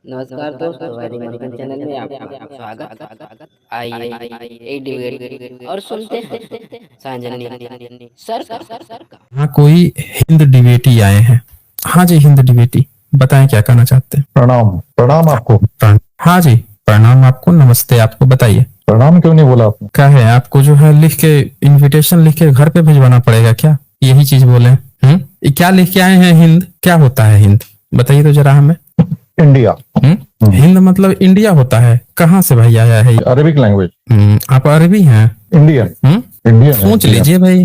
नमस्कार दोस्तों, वैदिक मंथन चैनल में आपका स्वागत। आइए एक डिबेट और सुनते हैं सांजनी सर का। हाँ, कोई हिंद डिबेटी आए हैं। हाँ जी, हिंद डिबेटी बताएं क्या कहना चाहते हैं। प्रणाम। प्रणाम आपको। हाँ जी, प्रणाम आपको, नमस्ते आपको। बताइए प्रणाम क्यों नहीं बोला आपने? क्या है, आपको जो है लिख के इनविटेशन लिख के घर पे भिजवाना पड़ेगा क्या? यही चीज बोले। ये क्या लिख के आए हैं? हिंद क्या होता है? हिंद बताइए तो जरा हमें। इंडिया। हिंद मतलब इंडिया होता है? कहाँ से भाई आया है? Arabic language. आप अरबी हैं? इंडियन। इंडियन सोच लीजिए भाई,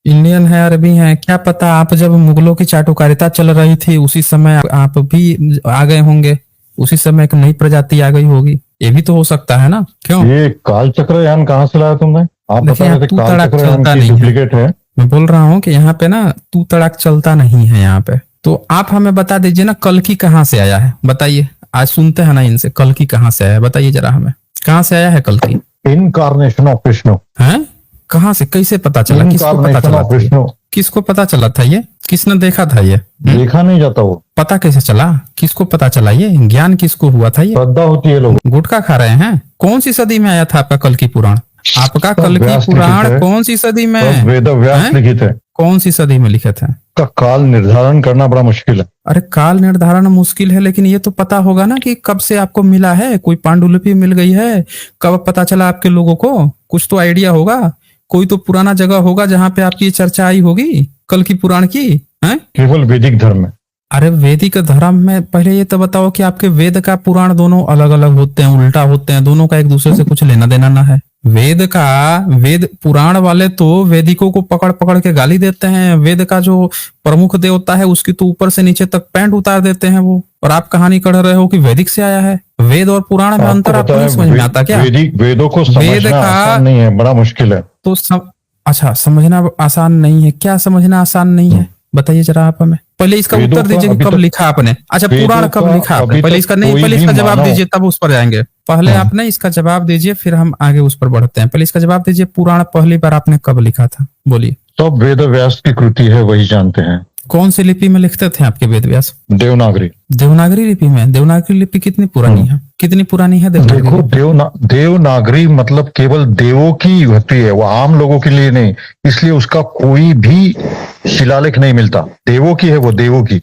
इंडियन है अरबी है, क्या पता आप जब मुगलों की चाटुकारिता चल रही थी उसी समय आप भी आ गए होंगे, उसी समय एक नई प्रजाति आ गई होगी, ये भी तो हो सकता है ना? क्यों? ये काल चक्रयान कहाँ से लाया तुमने? आप बता रहे थे तू काल तड़ाक चक्रयान चलता की नहीं है। डुप्लीकेट है। मैं बोल रहा हूँ कि यहाँ पे ना तू तड़ाक चलता नहीं है यहाँ पे। तो आप हमें बता दीजिए ना, कल्कि कहाँ से आया है? बताइए, आज सुनते हैं ना इनसे, कल्कि कहाँ से आया है? बताइए जरा हमें, कहाँ से आया है कल्कि? Incarnation of Vishnu. है? कहाँ से, कैसे पता चला? किसको पता इनकारनेशन चला ऑफ था? विष्णु। किसको पता चला था? ये किसने देखा था? ये देखा नहीं जाता वो। पता कैसे चला? किसको पता चला? ये ज्ञान किसको हुआ था? ये श्रद्धा होती है लोग। गुटखा खा रहे हैं? कौन सी सदी में आया था आपका कल्कि पुराण? आपका कल्कि व्यास पुराण लिखित है। कौन सी सदी में? सब वेद व्यास हैं? लिखित है। कौन सी सदी में लिखे थे? का काल निर्धारण करना बड़ा मुश्किल है। अरे काल निर्धारण मुश्किल है, लेकिन ये तो पता होगा ना कि कब से आपको मिला है। कोई पांडुलिपि मिल गई है? कब पता चला आपके लोगों को? कुछ तो आइडिया होगा। कोई तो पुराना जगह होगा जहाँ पे आपकी चर्चा आई होगी कल्कि पुराण की। हैं? केवल वैदिक धर्म में। अरे वैदिक धर्म में पहले ये तो बताओ कि आपके वेद का पुराण दोनों अलग अलग होते हैं, उल्टा होते हैं, दोनों का एक दूसरे से कुछ लेना देना ना है। वेद पुराण वाले तो वैदिकों को पकड़ पकड़ के गाली देते हैं। वेद का जो प्रमुख देवता है उसकी तो ऊपर से नीचे तक पैंट उतार देते हैं वो। और आप कहानी कढ़ रहे हो कि वैदिक से आया है। वेद और पुराण में अंतर आपको नहीं समझ में आता क्या? वेदों को समझना आसान नहीं है, बड़ा मुश्किल है। तो अच्छा, समझना आसान नहीं है? क्या समझना आसान नहीं है बताइए जरा आप हमें। पहले इसका उत्तर दीजिए कि कब लिखा आपने। अच्छा, पुराण कब लिखा आपने? पहले इसका नहीं, पहले इसका जवाब दीजिए तब उस पर जाएंगे। पहले आपने इसका जवाब दीजिए फिर हम आगे उस पर बढ़ते हैं। पहले इसका जवाब दीजिए, पुराण पहली बार आपने कब लिखा था? बोलिए। सब वेद व्यास की कृति है, वही जानते हैं। कौन सी लिपि में लिखते थे आपके वेद व्यास? देवनागरी। देवनागरी लिपि में? देवनागरी लिपि कितनी पुरानी है? कितनी पुरानी है देवनागरी? देखो, देवनागरी मतलब केवल देवों की होती है, वो आम लोगों के लिए नहीं, इसलिए उसका कोई भी शिलालेख नहीं मिलता। देवों की है वो, देवों की।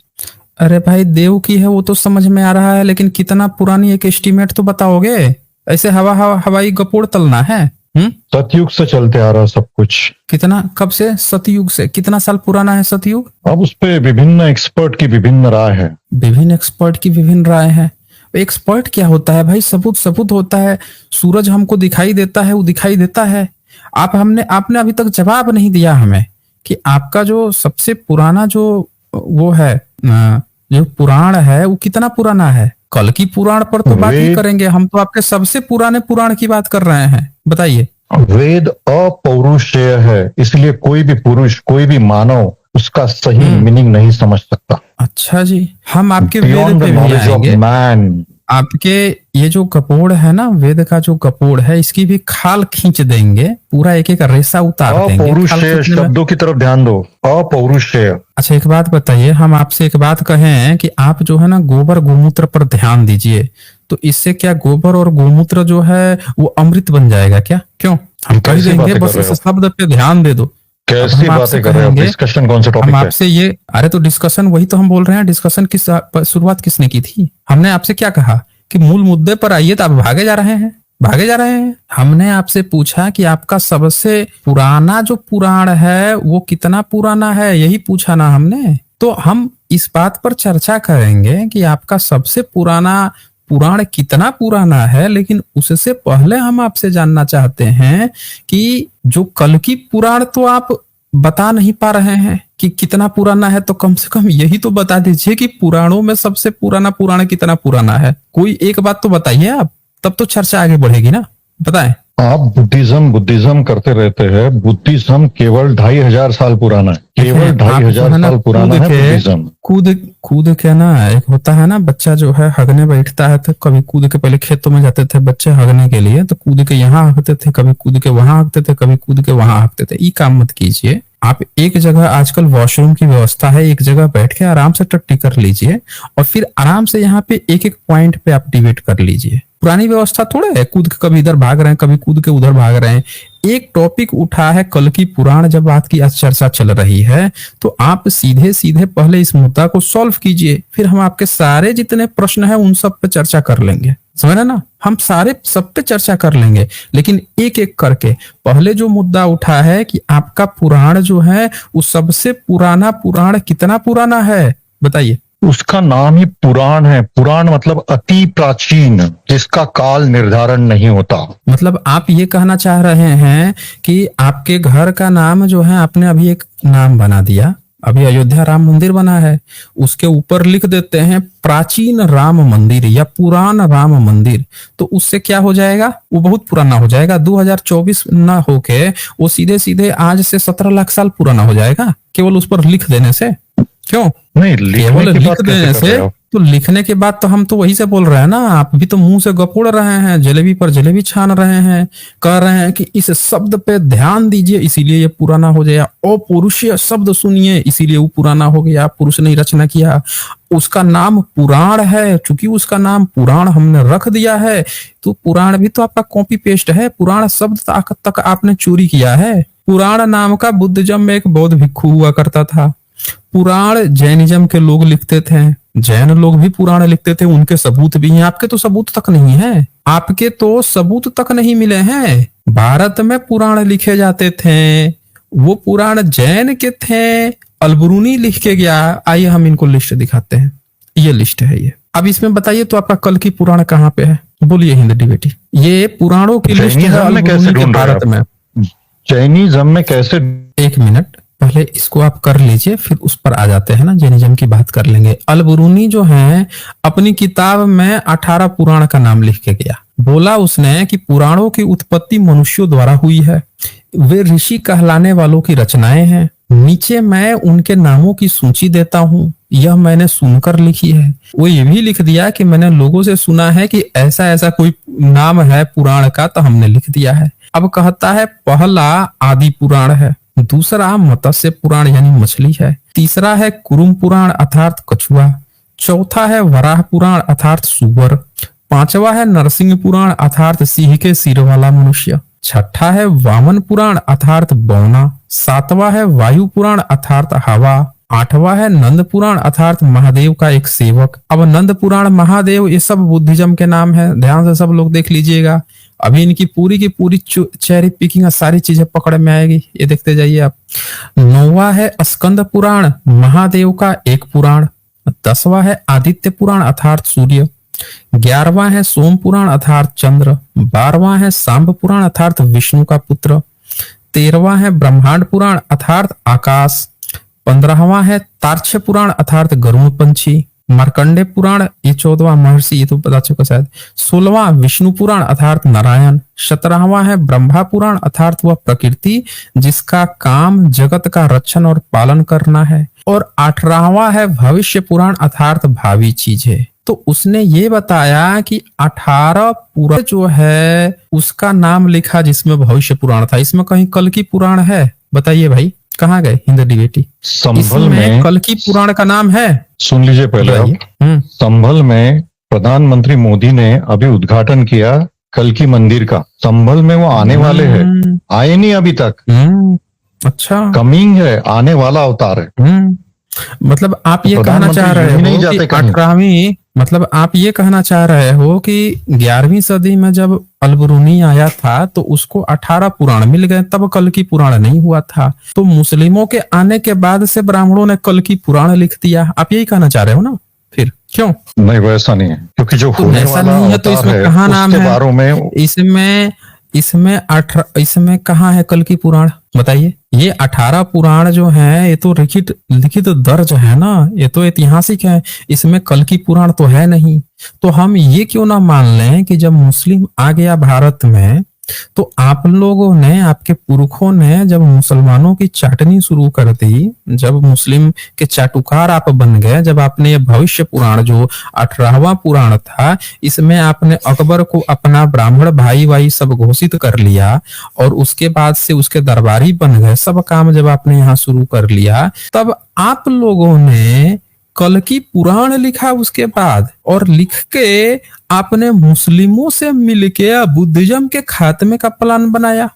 अरे भाई, देव की है वो तो समझ में आ रहा है, लेकिन कितना पुरानी एक एस्टीमेट तो बताओगे? ऐसे हवाई गपोड़ तलना है? सतयुग से चलते आ रहा सब कुछ। कितना, कब से? सतयुग से? कितना साल पुराना है सतयुग? अब उस पे विभिन्न एक्सपर्ट की विभिन्न राय है। विभिन्न एक्सपर्ट की विभिन्न राय है? एक्सपर्ट क्या होता है भाई? सबूत होता है। सूरज हमको दिखाई देता है, वो दिखाई देता है। आपने अभी तक जवाब नहीं दिया हमें कि आपका जो सबसे पुराना जो वो है, जो पुराण है वो कितना पुराना है? कल्कि पुराण पर तो बात ही करेंगे हम, तो आपके सबसे पुराने पुराण की बात कर रहे हैं। बताइए। वेद अपौरुषेय है, इसलिए कोई भी पुरुष, कोई भी मानव उसका सही मीनिंग नहीं समझ सकता। अच्छा जी, हम आपके वेद पे भी आएंगे। आपके ये जो कपोड़ है ना, वेद का जो कपोड़ है, इसकी भी खाल खींच देंगे, पूरा एक एक रेसा उतार देंगे। अपौरुषेय शब्दों की तरफ ध्यान दो। अपौरुषेय। अच्छा, एक बात बताइए, हम आपसे एक बात कहें कि आप जो है ना गोबर गोमूत्र पर ध्यान दीजिए, तो इससे क्या गोबर और गोमूत्र जो है वो अमृत बन जाएगा क्या? क्यों? हम कह देंगे बस इस शब्द पे ध्यान दे दो। कैसी बातें कर रहे हो? डिस्कशन कौन सा टॉपिक है? हम आपसे ये, अरे तो डिस्कशन वही तो हम बोल रहे हैं। डिस्कशन की शुरुआत किसने की थी? हमने आपसे क्या कहा कि मूल मुद्दे पर आइए, तो आप भागे जा रहे हैं। हमने आपसे पूछा कि आपका सबसे पुराना जो पुराण है वो कितना पुराना है, यही पूछा ना हमने। तो हम इस बात पर चर्चा करेंगे कि आपका सबसे पुराना पुराण कितना पुराना है, लेकिन उससे पहले हम आपसे जानना चाहते हैं कि जो कल्कि पुराण तो आप बता नहीं पा रहे हैं कि कितना पुराना है, तो कम से कम यही तो बता दीजिए कि पुराणों में सबसे पुराना पुराण कितना पुराना है। कोई एक बात तो बताइए आप, तब तो चर्चा आगे बढ़ेगी ना। बताएं। आप बुद्धिज्म करते रहते हैं। बुद्धिज्म केवल 2500 साल पुराना है। केवल 2500 साल पुराना है बुद्धिज्म। कूद के ना, एक होता है ना, बच्चा जो है हगने बैठता है तो कभी कूद के, पहले खेतों में जाते थे बच्चे हगने के लिए, तो कूद के यहाँ हगते थे, कभी कूद के वहां हगते थे, कभी कूद के वहां हगते थे। ये काम मत कीजिए। आप एक जगह, आजकल वॉशरूम की व्यवस्था है, एक जगह बैठ के आराम से टट्टी कर लीजिए और फिर आराम से यहाँ पे एक एक पॉइंट पे आप डिबेट कर लीजिए। पुरानी व्यवस्था थोड़ा है कूद के कभी इधर भाग रहे हैं, कभी कूद के उधर भाग रहे हैं। एक टॉपिक उठा है, कल की पुराण जब बात की आज चर्चा चल रही है, तो आप सीधे सीधे पहले इस मुद्दा को सॉल्व कीजिए, फिर हम आपके सारे जितने प्रश्न है उन सब पे चर्चा कर लेंगे। समझ रहे ना, हम सारे सब पे चर्चा कर लेंगे, लेकिन एक एक करके। पहले जो मुद्दा उठा है कि आपका पुराण जो है वो सबसे पुराना पुराण कितना पुराना है, बताइए। उसका नाम ही पुराण है। पुराण मतलब अति प्राचीन, जिसका काल निर्धारण नहीं होता। मतलब आप ये कहना चाह रहे हैं कि आपके घर का नाम जो है, आपने अभी एक नाम बना दिया, अभी अयोध्या राम मंदिर बना है, उसके ऊपर लिख देते हैं प्राचीन राम मंदिर या पुरान राम मंदिर, तो उससे क्या हो जाएगा, वो बहुत पुराना हो जाएगा। 2024 ना होके वो सीधे सीधे आज से 17 लाख साल पुराना हो जाएगा, केवल उस पर लिख देने से। क्यों? नहीं, केवल लिखने की लिख बात देने कैसे कर से, रहे हो? तो लिखने के बाद तो हम तो वही से बोल रहे हैं ना, आप भी तो मुंह से गपोड़ रहे हैं, जलेबी पर जलेबी छान रहे हैं, कह रहे हैं कि इस शब्द पे ध्यान दीजिए इसीलिए ये पुराना हो गया, अपौरुषीय शब्द सुनिए इसीलिए वो पुराना हो गया, पुरुष ने रचना किया, उसका नाम पुराण है, चूंकि उसका नाम पुराण हमने रख दिया है, तो पुराण भी तो आपका कॉपी पेस्ट है, पुराण शब्द तक आपने चोरी किया है। पुराण नाम का बुद्धिज्म में एक बौद्ध भिक्षु हुआ करता था, पुराण जैनिज्म के लोग लिखते थे, जैन लोग भी पुराण लिखते थे, उनके सबूत भी हैं, आपके तो सबूत तक नहीं है, आपके तो सबूत तक नहीं मिले हैं। भारत में पुराण लिखे जाते थे, वो पुराण जैन के थे, अलबरूनी लिख के गया। आइए हम इनको लिस्ट दिखाते हैं, ये लिस्ट है ये। अब इसमें बताइए तो आपका कल की पुराण कहाँ पे है, बोलिए हिंदी बेटी। ये पुराणों की लिस्ट है अलबरूनी के भारत में। जैनिज्म में कैसे? एक मिनट, पहले इसको आप कर लीजिए, फिर उस पर आ जाते हैं ना, जैनिज्म की बात कर लेंगे। अलबरूनी जो है अपनी किताब में 18 पुराण का नाम लिख के गया, बोला उसने कि पुराणों की उत्पत्ति मनुष्यों द्वारा हुई है, वे ऋषि कहलाने वालों की रचनाएं हैं, नीचे मैं उनके नामों की सूची देता हूँ, यह मैंने सुनकर लिखी है। वो ये भी लिख दिया कि मैंने लोगों से सुना है कि ऐसा ऐसा कोई नाम है पुराण का, तो हमने लिख दिया है। अब कहता है पहला आदि पुराण है, दूसरा मत्स्य पुराण यानी मछली है, तीसरा है कुरुम पुराण अर्थात कछुआ, चौथा है वराह पुराण अर्थात सुअर, पांचवा है नरसिंह पुराण अर्थात सिंह के सिर वाला मनुष्य, छठा है वामन पुराण अर्थात बौना, सातवां है वायु पुराण अर्थात हवा, आठवां है नंद पुराण अर्थात महादेव का एक सेवक। अब नंद पुराण, महादेव, ये सब बुद्धिज्म के नाम है, ध्यान से सब लोग देख लीजिएगा। अभी इनकी पूरी की पूरी चेरी पिकिंग सारी चीजें पकड़ में आएगी, ये देखते जाइए आप। नौवां है स्कंद पुराण, महादेव का एक पुराण। 10वां है आदित्य पुराण अर्थात सूर्य। 11वां है सोम पुराण अर्थात चंद्र। 12वां है सांब पुराण अर्थात विष्णु का पुत्र। 13वां है ब्रह्मांड पुराण अर्थात आकाश। 15वां है तार्क्ष्य पुराण अर्थात गरुड़ पंछी। मार्कंडे पुराण, ये 14वां महर्षि, ये तो पता चुका शायद। 16वां विष्णु पुराण अर्थात नारायण। 17वां है ब्रह्मा पुराण अर्थात वह प्रकृति जिसका काम जगत का रक्षण और पालन करना है। और 18वां है भविष्य पुराण अर्थात भावी चीजें। तो उसने ये बताया कि 18 पुराण जो है उसका नाम लिखा जिसमें भविष्य पुराण था। इसमें कहीं कल की पुराण है? बताइए भाई, कहाँ गए हिंदी बेटी? संभल में कल की पुराण का नाम है? सुन लीजिए पहले आप। संभल में प्रधानमंत्री मोदी ने अभी उद्घाटन किया कल की मंदिर का। संभल में वो आने वाले हैं, आए नहीं अभी तक। अच्छा, कमिंग है, आने वाला अवतार है। मतलब आप ये कहना चाह रहे हो कि 18वीं, मतलब आप ये कहना चाह रहे हो कि 11वीं सदी में जब अलबरूनी आया था तो उसको 18 पुराण मिल गए, तब कल की पुराण नहीं हुआ था। तो मुस्लिमों के आने के बाद से ब्राह्मणों ने कल की पुराण लिख दिया, आप यही कहना चाह रहे हो ना? फिर क्यों? नहीं, वैसा नहीं है, क्योंकि जो तो ऐसा नहीं है तो इसमें कहाँ नाम है? इसमें कहाँ है कल की पुराण? बताइए। ये 18 पुराण जो है ये तो लिखित दर्ज है ना, ये तो ऐतिहासिक है, इसमें कल की पुराण तो है नहीं। तो हम ये क्यों ना मान लें कि जब मुस्लिम आ गया भारत में तो आप लोगों ने, आपके पुरखों ने जब मुसलमानों की चाटनी शुरू कर दी, जब मुस्लिम के चाटुकार आप बन गए, जब आपने ये भविष्य पुराण जो 18वां पुराण था, इसमें आपने अकबर को अपना ब्राह्मण भाई भाई सब घोषित कर लिया और उसके बाद से उसके दरबारी बन गए, सब काम जब आपने यहाँ शुरू कर लिया, तब आप लोगों ने कल्कि पुराण लिखा उसके बाद, और लिख के आपने मुस्लिमों से मिलके बुद्धिज्म के खात्मे का प्लान बनाया।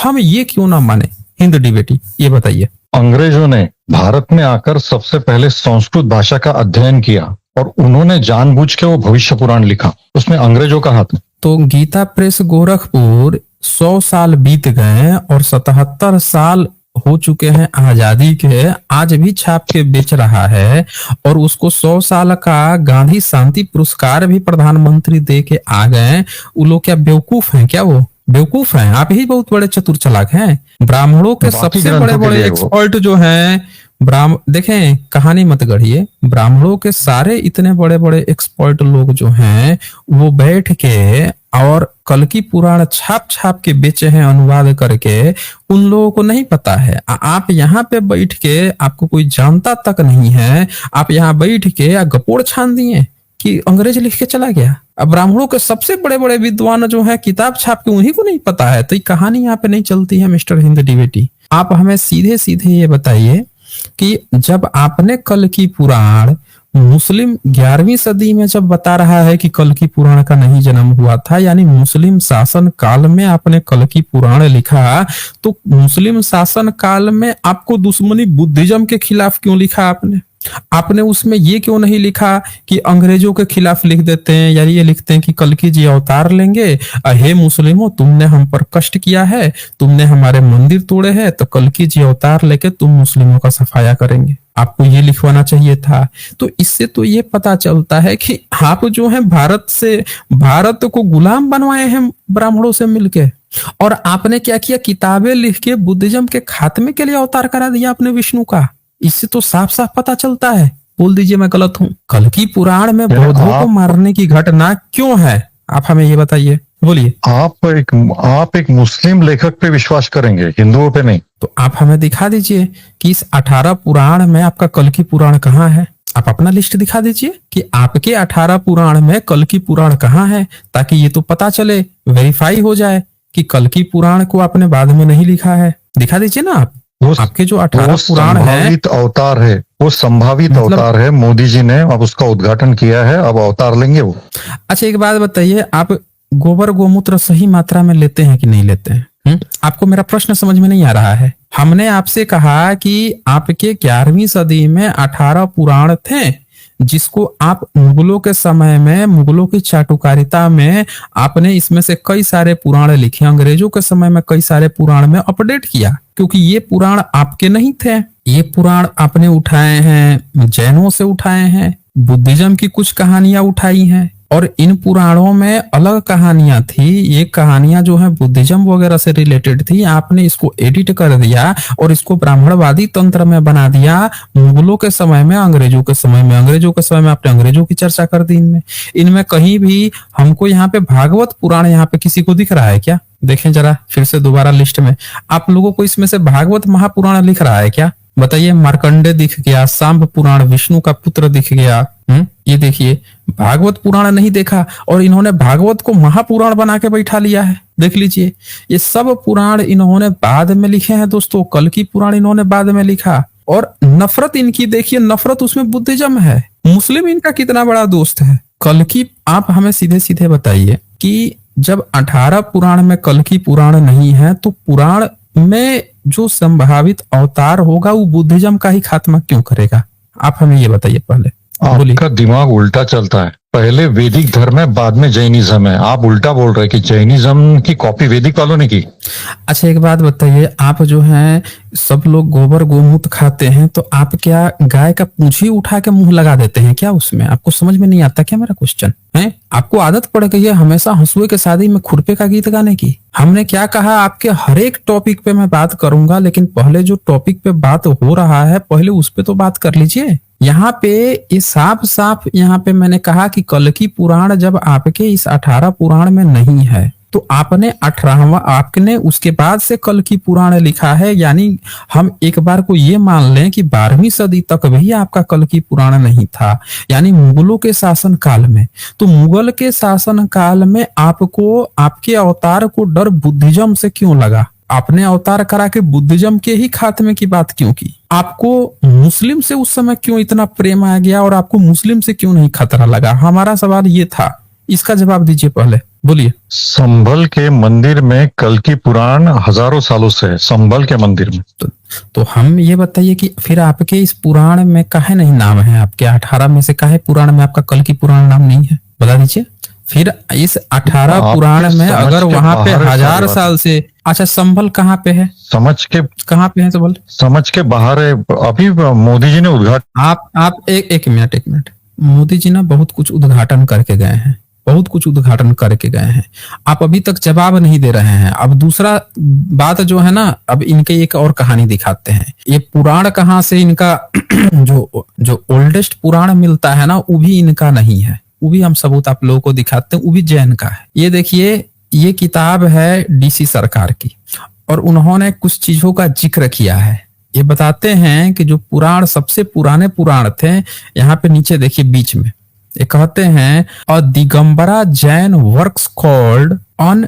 हम ये क्यों ना माने? हिंद डिबेटी, ये बताइए। अंग्रेजों ने भारत में आकर सबसे पहले संस्कृत भाषा का अध्ययन किया और उन्होंने जानबूझ के वो भविष्य पुराण लिखा, उसमें अंग्रेजों का हाथ है। तो गीता प्रेस गोरखपुर 100 साल बीत गए और 77 साल हो चुके हैं आजादी के, आज भी छाप के बेच रहा है, और उसको 100 साल का गांधी शांति पुरस्कार भी प्रधानमंत्री दे के आ गए। वो लोग क्या बेवकूफ हैं क्या? वो बेवकूफ हैं? आप ही बहुत बड़े चतुर चालाक हैं। ब्राह्मणों के बाकी सबसे बड़े ग्रंथों के बड़े लिए वो एक्सपर्ट जो हैं, देखें, कहानी मत गढ़िए, ब्राह्मणों के सारे इतने बड़े बड़े एक्सपर्ट लोग जो हैं, वो बैठ के और कल्कि पुराण छाप छाप के बेचे हैं अनुवाद करके। उन लोगों को नहीं पता है। आप यहाँ पे बैठ के, आपको कोई जानता तक नहीं है, आप यहाँ बैठ के गपोड़ छान दिए कि अंग्रेज लिख के चला गया। अब ब्राह्मणों के सबसे बड़े बड़े विद्वान जो है किताब छाप के, उन्हीं को नहीं पता है। तो ये कहानी यहाँ पे नहीं चलती है मिस्टर हिंद डिबेटी। आप हमें सीधे सीधे ये बताइए कि जब आपने कल्कि पुराण मुस्लिम 11वीं सदी में जब बता रहा है कि कल्कि पुराण का नहीं जन्म हुआ था, यानी मुस्लिम शासन काल में आपने कल्कि पुराण लिखा, तो मुस्लिम शासन काल में आपको दुश्मनी बुद्धिज्म के खिलाफ क्यों लिखा? आपने उसमें ये क्यों नहीं लिखा कि अंग्रेजों के खिलाफ लिख देते हैं, यानी ये लिखते हैं कि कल्कि जी अवतार लेंगे, हे मुस्लिमों तुमने हम पर कष्ट किया है, तुमने हमारे मंदिर तोड़े हैं, तो कल्कि जी अवतार लेके तुम मुस्लिमों का सफाया करेंगे। आपको ये लिखवाना चाहिए था। तो इससे तो ये पता चलता है कि आप जो है भारत को गुलाम बनवाए हैं ब्राह्मणों से मिलके, और आपने क्या किया, किताबें लिख के बुद्धिज्म के खात्मे के लिए अवतार करा दिया आपने विष्णु का। इससे तो साफ साफ पता चलता है। बोल दीजिए मैं गलत हूं। कल्कि पुराण में बौद्धों को मारने की घटना क्यों है? आप हमें ये बताइए, बोलिए। आप एक मुस्लिम लेखक पे विश्वास करेंगे, हिंदुओं पे नहीं। तो आप हमें दिखा दीजिए कि इस 18 पुराण में आपका कल्कि पुराण कहाँ है। आप अपना लिस्ट दिखा दीजिए कि आपके 18 पुराण में कल्कि पुराण कहाँ है, ताकि ये तो पता चले, वेरीफाई हो जाए कि कल्कि पुराण को आपने बाद में नहीं लिखा है। दिखा दीजिए ना आप। आपके जो 18 पुराण है, अवतार है, वो संभावित अवतार है। मोदी जी ने अब उसका उद्घाटन किया है, अब अवतार लेंगे वो। अच्छा एक बात बताइए, आप गोबर गोमूत्र सही मात्रा में लेते हैं कि नहीं लेते हैं? आपको मेरा प्रश्न समझ में नहीं आ रहा है। हमने आपसे कहा कि आपके 11वीं सदी में 18 पुराण थे, जिसको आप मुगलों के समय में, मुगलों की चाटुकारिता में आपने इसमें से कई सारे पुराण लिखे। अंग्रेजों के समय में कई सारे पुराण में अपडेट किया, क्योंकि ये पुराण आपके नहीं थे। ये पुराण आपने उठाए हैं, जैनों से उठाए हैं, बुद्धिज्म की कुछ कहानियां उठाई हैं, और इन पुराणों में अलग कहानियां थी। ये कहानियां जो है बुद्धिज्म वगैरह से रिलेटेड थी। आपने इसको एडिट कर दिया और इसको ब्राह्मणवादी तंत्र में बना दिया। मुगलों के समय में, अंग्रेजों के समय में आपने अंग्रेजों की चर्चा कर दी। इनमें कहीं भी हमको यहाँ पे भागवत पुराण यहाँ पे किसी को दिख रहा है क्या? देखें जरा फिर से दोबारा लिस्ट में, आप लोगों को इसमें से भागवत महापुराण लिख रहा है क्या? बताइए। मार्कंडे दिख गया, सांब पुराण विष्णु का पुत्र दिख गया। ये देखिए, भागवत पुराण नहीं देखा और इन्होंने भागवत को महापुराण बना के बैठा लिया है। देख लीजिए, ये सब पुराण इन्होंने बाद में लिखे हैं दोस्तों। कल्कि पुराण इन्होंने बाद में लिखा, और नफरत इनकी देखिए, नफरत उसमें बुद्धिज्म है। मुस्लिम इनका कितना बड़ा दोस्त है। कल्कि, आप हमें सीधे सीधे बताइए कि जब 18 पुराण में कल्कि पुराण नहीं है, तो पुराण में जो संभावित अवतार होगा वो बुद्धिज्म का ही खात्मा क्यों करेगा? आप हमें ये बताइए पहले। आपका दिमाग उल्टा चलता है। पहले वैदिक धर्म है, बाद में जैनिज्म है। आप उल्टा बोल रहे हैं कि जैनिज्म की कॉपी वैदिक वालों ने की। अच्छा एक बात बताइए, आप जो हैं सब लोग गोबर गोमूत्र खाते हैं, तो आप क्या गाय का पूंछ ही उठा के मुंह लगा देते हैं क्या उसमें? आपको समझ में नहीं आता क्या मेरा क्वेश्चन है? आपको आदत पड़ गई है हमेशा हंसुए के शादी में खुरपे का गीत गाने की। हमने क्या कहा, आपके हर एक टॉपिक पे मैं बात करूंगा, लेकिन पहले जो टॉपिक पे बात हो रहा है पहले उस पे तो बात कर लीजिए। यहाँ पे ये साफ साफ यहाँ पे मैंने कहा कि कल्कि पुराण जब आपके इस 18 पुराण में नहीं है, तो आपने 18वां, आपने उसके बाद से कल्कि पुराण लिखा है, यानी हम एक बार को ये मान लें कि 12वीं सदी तक भी आपका कल्कि पुराण नहीं था, यानी मुगलों के शासन काल में। तो मुगल के शासन काल में आपको आपके अवतार को डर बुद्धिज्म से क्यों लगा? आपने अवतार करा के बुद्धिज्म के ही खात्मे की बात क्यों की? आपको मुस्लिम से उस समय क्यों इतना प्रेम आ गया और आपको मुस्लिम से क्यों नहीं खतरा लगा? हमारा सवाल ये था, इसका जवाब दीजिए, पहले बोलिए। संभल के मंदिर में कल्कि पुराण हजारों सालों से है, संभल के मंदिर में। तो हम ये बताइए कि फिर आपके इस पुराण में काहे नहीं नाम है? आपके 18 में से काहे पुराण में आपका कल्कि पुराण नाम नहीं है? बता दीजिए। फिर इस 18 पुराण में अगर वहां पे 1000 साल से, अच्छा संभल कहाँ पे है? समझ के कहाँ पे है संभल? समझ के बाहर है। अभी मोदी जी ने उद्घाटन, आप एक मिनट। मोदी जी ना बहुत कुछ उद्घाटन करके गए हैं, बहुत कुछ उद्घाटन करके गए हैं। आप अभी तक जवाब नहीं दे रहे हैं। अब दूसरा बात जो है ना, अब इनके एक और कहानी दिखाते हैं। ये पुराण कहाँ से इनका जो ओल्डेस्ट पुराण मिलता है ना, वो भी इनका नहीं है, वो भी हम सबूत आप लोगों को दिखाते हैं, वो भी जैन का है। ये देखिए, ये किताब है डीसी सरकार की और उन्होंने कुछ चीजों का जिक्र किया है। ये बताते हैं कि जो पुराण सबसे पुराने पुराण थे, यहाँ पे नीचे देखिए बीच में ये कहते हैं, अ Digambara Jain works called on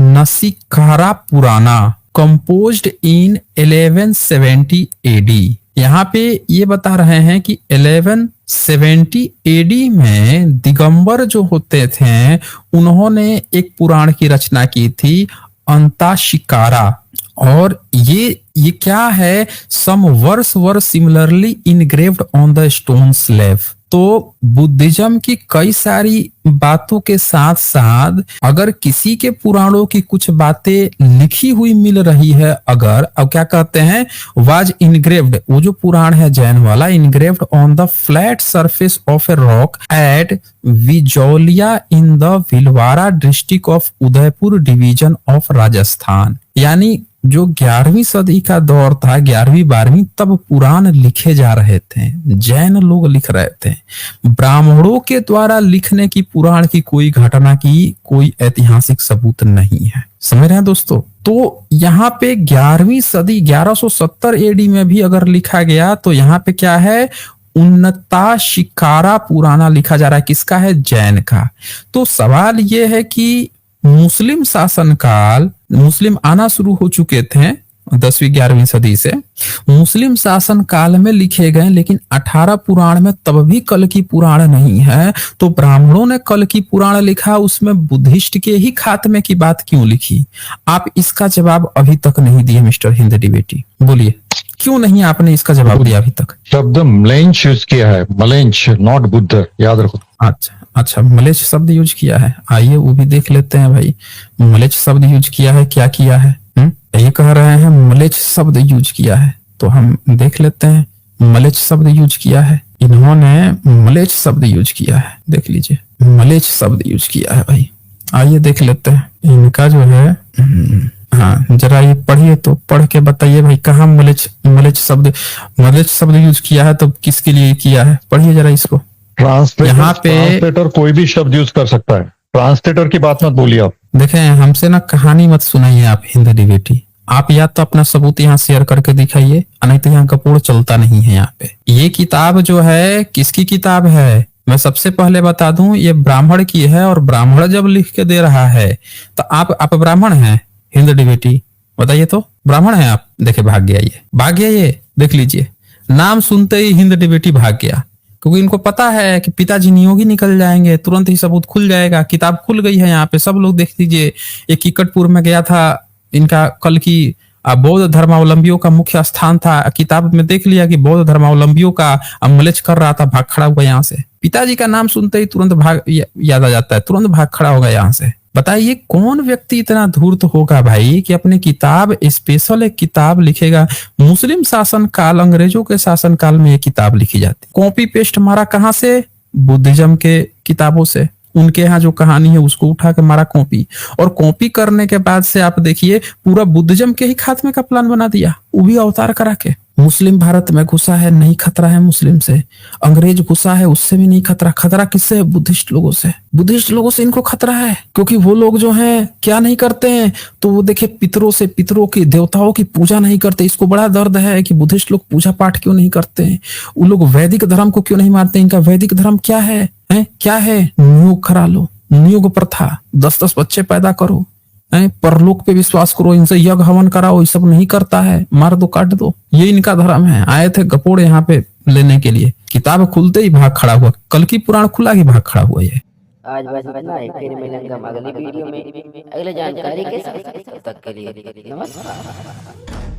नसिकारा पुराना कंपोज्ड इन 1170 एडी। यहाँ पे ये बता रहे हैं कि 1170 एडी में दिगंबर जो होते थे, उन्होंने एक पुराण की रचना की थी, अंताशिकारा। और ये क्या है? Some verses were similarly engraved on the stone slab. तो बुद्धिज्म की कई सारी बातों के साथ साथ अगर किसी के पुराणों की कुछ बातें लिखी हुई मिल रही है, अगर, अब क्या कहते हैं, वाज इनग्रेव्ड, वो जो पुराण है जैन वाला, engraved on the flat surface of a rock at Bijolia in the Bhilwara district of Udaipur division of Rajasthan. यानी जो 11वीं सदी का दौर था, 11वीं 12वीं, तब पुराण लिखे जा रहे थे, जैन लोग लिख रहे थे। ब्राह्मणों के द्वारा लिखने की पुराण की कोई घटना की कोई ऐतिहासिक सबूत नहीं है। समझ रहे हैं दोस्तों? तो यहाँ पे 11वीं सदी 1170 एडी में भी अगर लिखा गया, तो यहाँ पे क्या है? उन्नता शिकारा पुराना लिखा जा रहा है। किसका है? जैन का। तो सवाल ये है कि मुस्लिम शासनकाल, मुस्लिम आना शुरू हो चुके थे 10वीं 11वीं सदी से, मुस्लिम शासन काल में लिखे गए, लेकिन 18 पुराण में तब भी कल्कि पुराण नहीं है। तो ब्राह्मणों ने कल्कि पुराण लिखा, उसमें बुद्धिस्ट के ही खात्मे की बात क्यों लिखी? आप इसका जवाब अभी तक नहीं दिए मिस्टर हिंद डिबेटी। बोलिए, क्यों नहीं आपने इसका जवाब दिया अभी तक? शब्द म्लेंच यूज किया है, मलेंच, नॉट बुद्ध, याद रखो। अच्छा, मलेच शब्द यूज किया है। आइए वो भी देख लेते हैं भाई, मलेच शब्द यूज किया है, क्या किया है? ये कह रहे हैं मलेच शब्द यूज किया है, तो हम देख लेते हैं। मलेच शब्द यूज किया है, इन्होंने मलेच शब्द यूज किया है, देख लीजिए, मलेच शब्द यूज किया है भाई। आइए देख लेते हैं इनका जो है। हाँ, जरा ये पढ़िए, तो पढ़ के बताइए भाई, कहाँ मलेच शब्द यूज किया है, तो किसके लिए किया है? पढ़िए जरा इसको। यहाँ पे ट्रांसलेटर कोई भी शब्द यूज कर सकता है, ट्रांसलेटर की बात मत बोलिए आप। देखें, हमसे ना कहानी मत सुनाइए आप हिंद डिबेटी। आप या तो अपना सबूत यहाँ शेयर करके दिखाइए, नहीं तो यहाँ कपूर चलता नहीं है यहाँ पे। ये किताब जो है, किसकी किताब है? मैं सबसे पहले बता दूं, ये ब्राह्मण की है, और ब्राह्मण जब लिख के दे रहा है तो आप ब्राह्मण हैं हिंद डिबेटी? बताइए तो, ब्राह्मण हैं आप? देखे, भाग गया ये, देख लीजिए, नाम सुनते ही हिंद डिबेटी भाग गया, क्योंकि इनको पता है कि पिताजी नियोगी निकल जाएंगे, तुरंत ही सबूत खुल जाएगा। किताब खुल गई है यहाँ पे, सब लोग देख लीजिए। ये किकटपुर में गया था, इनका कल की बौद्ध धर्मावलंबियों का मुख्य स्थान था। किताब में देख लिया कि बौद्ध धर्मावलंबियों का मलेच कर रहा था, भाग खड़ा हुआ यहाँ से। पिताजी का नाम सुनते ही तुरंत भाग याद आ जाता है, तुरंत भाग खड़ा होगा यहाँ से। बताइए कौन व्यक्ति इतना धूर्त होगा भाई कि अपनी किताब, स्पेशल एक किताब लिखेगा? मुस्लिम शासन काल, अंग्रेजों के शासन काल में ये किताब लिखी जाती। कॉपी पेस्ट मारा कहाँ से? बुद्धिज्म के किताबों से। उनके यहाँ जो कहानी है उसको उठा के मारा कॉपी, और कॉपी करने के बाद से आप देखिए पूरा बुद्धिज्म के ही खात्मे का प्लान बना दिया, वो भी अवतार करा के। मुस्लिम भारत में घुसा है, नहीं खतरा है मुस्लिम से। अंग्रेज घुसा है, उससे भी नहीं खतरा। खतरा किससे है? बुद्धिस्ट लोगों से। बुद्धिस्ट लोगों से इनको खतरा है, क्योंकि वो लोग जो हैं क्या नहीं करते हैं, तो वो देखिए पितरों से, पितरों की, देवताओं की पूजा नहीं करते। इसको बड़ा दर्द है कि बुद्धिस्ट लोग पूजा पाठ क्यों नहीं करते हैं, वो लोग वैदिक धर्म को क्यों नहीं मानते। इनका वैदिक धर्म क्या है? क्या है? नियोग करा लो, नियोग प्रथा, 10-10 बच्चे पैदा करो, परलोक पे विश्वास करो, इनसे यज्ञ हवन कराओ। ये सब नहीं करता है, मार दो, काट दो। ये इनका धर्म है। आए थे गपोड़ यहाँ पे लेने के लिए, किताब खुलते ही भाग खड़ा हुआ। कल की पुराण खुला ही भाग खड़ा हुआ। ये आज बस इतना है, फिर मिलेंगे हम अगली वीडियो में अगले जानकारी के साथ। तब तक के लिए नमस्कार।